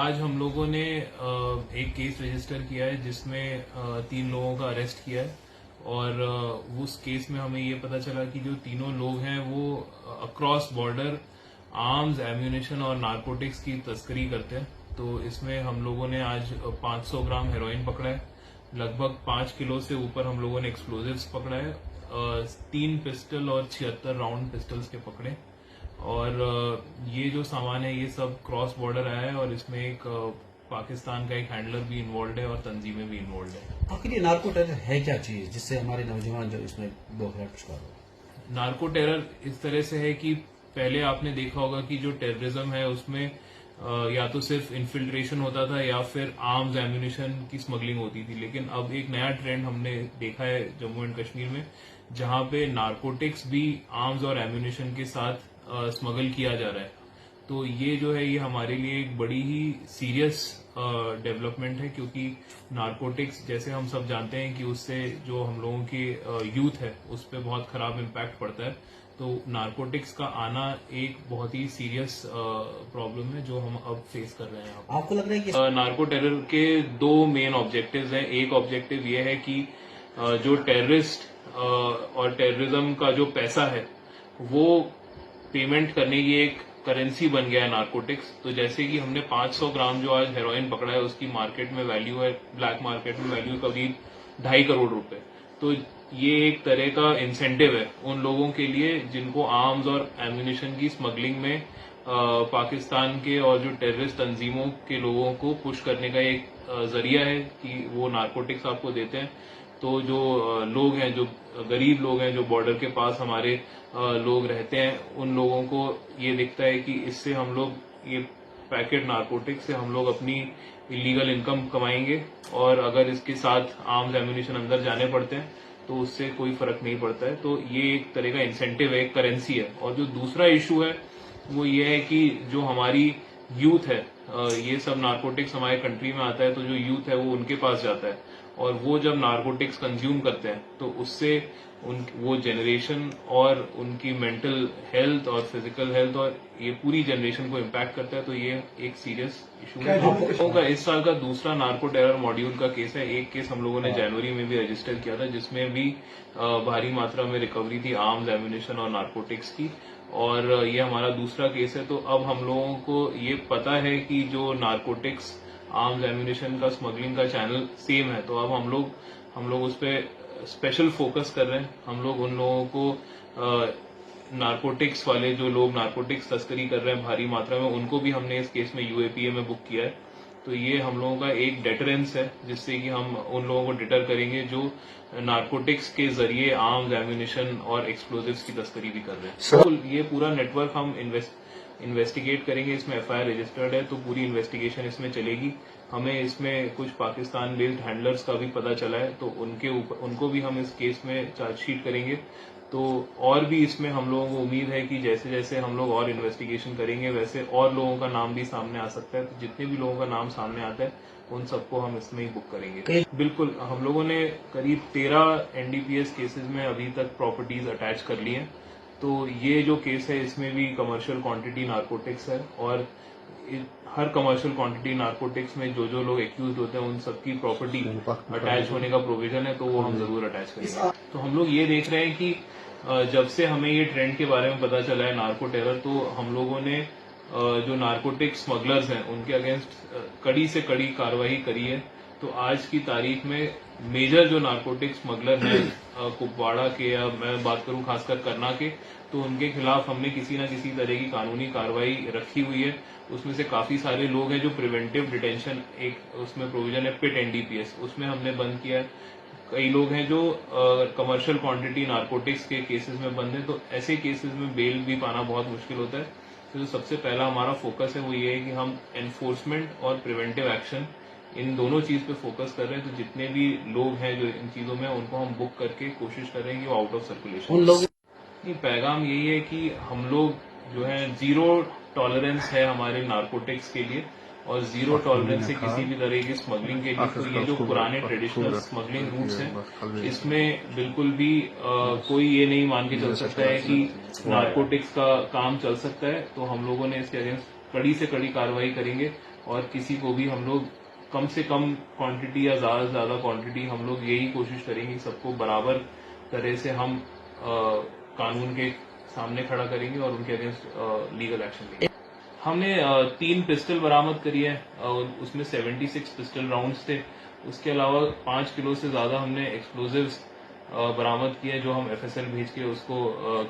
आज हम लोगों ने एक केस रजिस्टर किया है जिसमें 3 लोगों का अरेस्ट किया है और उस केस में हमें ये पता चला कि जो तीनों लोग हैं वो अक्रॉस बॉर्डर आर्म्स, एम्यूनेशन और नारकोटिक्स की तस्करी करते हैं। तो इसमें हम लोगों ने आज 500 ग्राम हेरोइन पकड़ा है, लगभग 5 किलो से ऊपर हम लोगों ने एक्सप्लोजिव्स पकड़ा है, 3 पिस्टल और 76 राउंड पिस्टल्स के पकड़े। और ये जो सामान है ये सब क्रॉस बॉर्डर आया है और इसमें एक पाकिस्तान का एक हैंडलर भी इन्वॉल्व है और तंजीमें भी इन्वॉल्व है। आखिर ये नार्को टेरर है क्या चीज जिससे हमारे नौजवान जो इसमें बौखलाहट का शिकार हो? नार्को टेरर इस तरह से है कि पहले आपने देखा होगा कि जो टेररिज्म है उसमें या तो सिर्फ इन्फिल्ट्रेशन होता था या फिर आर्म्स, एम्यूनिशन की स्मगलिंग होती थी, लेकिन अब एक नया ट्रेंड हमने देखा है जम्मू एंड कश्मीर में, जहां पे नारकोटिक्स भी आर्म्स और एम्यूनिशन के साथ स्मगल किया जा रहा है। तो ये जो है ये हमारे लिए एक बड़ी ही सीरियस डेवलपमेंट है, क्योंकि नारकोटिक्स जैसे हम सब जानते हैं कि उससे जो हम लोगों की यूथ है उस पर बहुत खराब इम्पैक्ट पड़ता है। तो नारकोटिक्स का आना एक बहुत ही सीरियस प्रॉब्लम है जो हम अब फेस कर रहे हैं। आपको लग रहा है कि नार्को टेरर के 2 मेन ऑब्जेक्टिव्स हैं। एक ऑब्जेक्टिव ये है कि जो टेररिस्ट और टेररिज्म का जो पैसा है वो पेमेंट करने की एक करेंसी बन गया है नारकोटिक्स। तो जैसे कि हमने 500 ग्राम जो आज हेरोइन पकड़ा है उसकी मार्केट में वैल्यू है, ब्लैक मार्केट में वैल्यू करीब 2.5 करोड़ रुपए। तो ये एक तरह का इंसेंटिव है उन लोगों के लिए जिनको आर्म्स और एम्यूनिशन की स्मगलिंग में पाकिस्तान के और जो टेररिस्ट तंजीमों के लोगों को पुश करने का एक जरिया है कि वो नारकोटिक्स आपको देते हैं। तो जो लोग हैं, जो गरीब लोग हैं, जो बॉर्डर के पास हमारे लोग रहते हैं, उन लोगों को ये दिखता है कि इससे हम लोग ये पैकेट नारकोटिक्स से हम लोग अपनी इलीगल इनकम कमाएंगे और अगर इसके साथ आर्म्स, एम्यूनिशन अंदर जाने पड़ते हैं तो उससे कोई फर्क नहीं पड़ता है। तो ये एक तरह का इंसेंटिव है, एक करेंसी है। और जो दूसरा इशू है वो ये है कि जो हमारी यूथ है, ये सब नारकोटिक्स हमारे कंट्री में आता है तो जो यूथ है वो उनके पास जाता है और वो जब नारकोटिक्स कंज्यूम करते हैं तो उससे वो जनरेशन और उनकी मेंटल हेल्थ और फिजिकल हेल्थ और ये पूरी जनरेशन को इम्पैक्ट करता है। तो ये एक सीरियस इशू है। हम लोगों का इस साल का दूसरा नार्को टेरर मॉड्यूल का केस है। एक केस हम लोगों ने जनवरी में भी रजिस्टर किया था जिसमें भी भारी मात्रा में रिकवरी थी आर्म्स, एम्यूनिशन और नारकोटिक्स की, और ये हमारा दूसरा केस है। तो अब हम लोगों को ये पता है कि जो नारकोटिक्स, आर्म्स, एम्यूनिशन का स्मगलिंग का चैनल सेम है। तो अब हम लोग उस पर स्पेशल फोकस कर रहे हैं। हम लोग उन लोगों को नारकोटिक्स वाले जो लोग नारकोटिक्स तस्करी कर रहे हैं भारी मात्रा में, उनको भी हमने इस केस में यूएपीए में बुक किया है। तो ये हम लोगों का एक डेटरेंस है जिससे कि हम उन लोगों को डिटर करेंगे जो नारकोटिक्स के जरिए आर्म्स, एम्यूनिशन और एक्सप्लोजिव्स की तस्करी भी कर रहे हैं। तो ये पूरा नेटवर्क हम इन्वेस्टिगेट करेंगे। इसमें एफआईआर रजिस्टर्ड है तो पूरी इन्वेस्टिगेशन इसमें चलेगी। हमें इसमें कुछ पाकिस्तान बेस्ड हैंडलर्स का भी पता चला है तो उनको भी हम इस केस में चार्जशीट करेंगे। तो और भी इसमें हम लोगों को उम्मीद है कि जैसे जैसे हम लोग और इन्वेस्टिगेशन करेंगे वैसे और लोगों का नाम भी सामने आ सकता है। तो जितने भी लोगों का नाम सामने आता है उन सबको हम इसमें ही बुक करेंगे। बिल्कुल, हम लोगों ने करीब 13 एनडीपीएस केसेस में अभी तक प्रॉपर्टीज अटैच कर ली हैं। तो ये जो केस है इसमें भी कमर्शियल क्वांटिटी नारकोटिक्स है और हर कमर्शियल क्वांटिटी नारकोटिक्स में जो लोग एक्यूज होते हैं उन सबकी प्रॉपर्टी अटैच होने का प्रोविजन है, तो वो हम जरूर अटैच करेंगे। तो हम लोग ये देख रहे हैं कि जब से हमें ये ट्रेंड के बारे में पता चला है नार्को टेरर, तो हम लोगों ने जो नारकोटिक स्मगलर्स हैं उनके अगेंस्ट कड़ी से कड़ी कार्रवाई करी है। तो आज की तारीख में मेजर जो नारकोटिक स्मगलर हैं कुपवाड़ा के, या मैं बात करूं खासकर करना के, तो उनके खिलाफ हमने किसी न किसी तरह की कानूनी कार्रवाई रखी हुई है। उसमें से काफी सारे लोग हैं जो प्रिवेंटिव डिटेंशन, एक उसमें प्रोविजन है पिट एनडीपीएस, उसमें हमने बंद किया है। कई लोग हैं जो कमर्शियल क्वांटिटी नारकोटिक्स के केसेस में बंद हैं। तो ऐसे केसेस में बेल भी पाना बहुत मुश्किल होता है। तो जो सबसे पहला हमारा फोकस है वो ये है कि हम एनफोर्समेंट और प्रिवेंटिव एक्शन, इन दोनों चीज पे फोकस कर रहे हैं। तो जितने भी लोग हैं जो इन चीजों में, उनको हम बुक करके कोशिश कर रहे हैं कि वो आउट ऑफ सर्कुलेशन। पैगाम यही है कि हम लोग जो है जीरो टॉलरेंस है हमारे नारकोटिक्स के लिए और जीरो टॉलरेंस है किसी भी तरह की स्मगलिंग के लिए। तो ये जो पुराने ट्रेडिशनल स्मगलिंग रूट्स हैं इसमें बिल्कुल भी कोई ये नहीं मान के चल सकता है कि नारकोटिक्स का काम चल सकता है। तो हम लोगों ने इसके अगेंस्ट कड़ी से कड़ी कार्रवाई करेंगे और किसी को भी हम लोग कम से कम क्वांटिटी या ज्यादा से ज्यादा क्वांटिटी हम लोग यही कोशिश करेंगे कि सबको बराबर तरह से हम कानून के सामने खड़ा करेंगे और उनके अगेंस्ट लीगल एक्शन लेंगे। हमने 3 पिस्टल बरामद करी है और उसमें 76 पिस्टल राउंड्स थे। उसके अलावा 5 किलो से ज्यादा हमने एक्सप्लोजिव्स बरामद किए जो हम एफएसएल भेज के उसको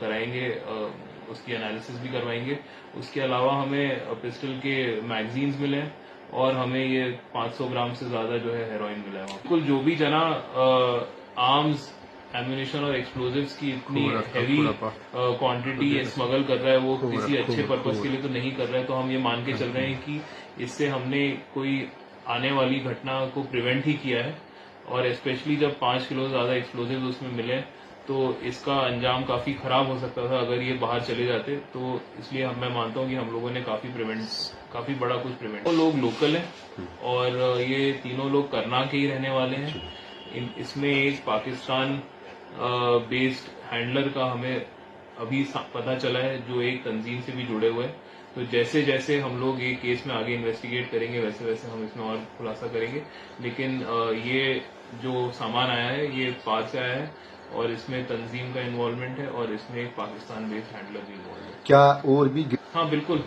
कराएंगे, उसकी एनालिसिस भी करवाएंगे। उसके अलावा हमें पिस्टल के मैगजीन्स मिले हैं और हमें ये 500 ग्राम से ज्यादा जो है हेरोइन मिला है। बिल्कुल जो भी जना आर्म्स, एम्यूनिशन और एक्सप्लोजिव्स की इतनी हैवी क्वांटिटी स्मगल कर रहा है वो किसी अच्छे पर्पस के लिए तो नहीं कर रहा है। तो हम ये मान के चल रहे हैं कि इससे हमने कोई आने वाली घटना को प्रिवेंट ही किया है और स्पेशली जब 5 किलो ज्यादा एक्सप्लोजिव उसमें मिले तो इसका अंजाम काफी खराब हो सकता था अगर ये बाहर चले जाते। तो इसलिए मैं मानता हूँ कि हम लोगों ने काफी बड़ा कुछ प्रिवेंट। वो लोग लोकल हैं और ये तीनों लोग करनाल के ही रहने वाले हैं। इसमें एक पाकिस्तान बेस्ड हैंडलर का हमें अभी पता चला है जो एक तंजीम से भी जुड़े हुए हैं। तो जैसे जैसे हम लोग ये केस में आगे इन्वेस्टिगेट करेंगे वैसे वैसे हम इसमें और खुलासा करेंगे। लेकिन ये जो सामान आया है ये पार से आया है और इसमें तंजीम का इन्वॉल्वमेंट है और इसमें एक पाकिस्तान बेस्ड हैंडलर भी इन्वॉल्व है। क्या और भी? हाँ बिल्कुल,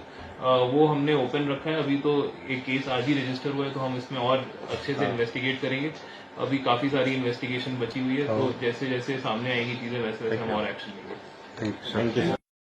वो हमने ओपन रखा है। अभी तो एक केस आज ही रजिस्टर हुआ है तो हम इसमें और अच्छे से इन्वेस्टिगेट करेंगे। अभी काफी सारी इन्वेस्टिगेशन बची हुई है तो जैसे जैसे सामने आएंगी चीजें वैसे वैसे हम और एक्शन लेंगे। Thank you.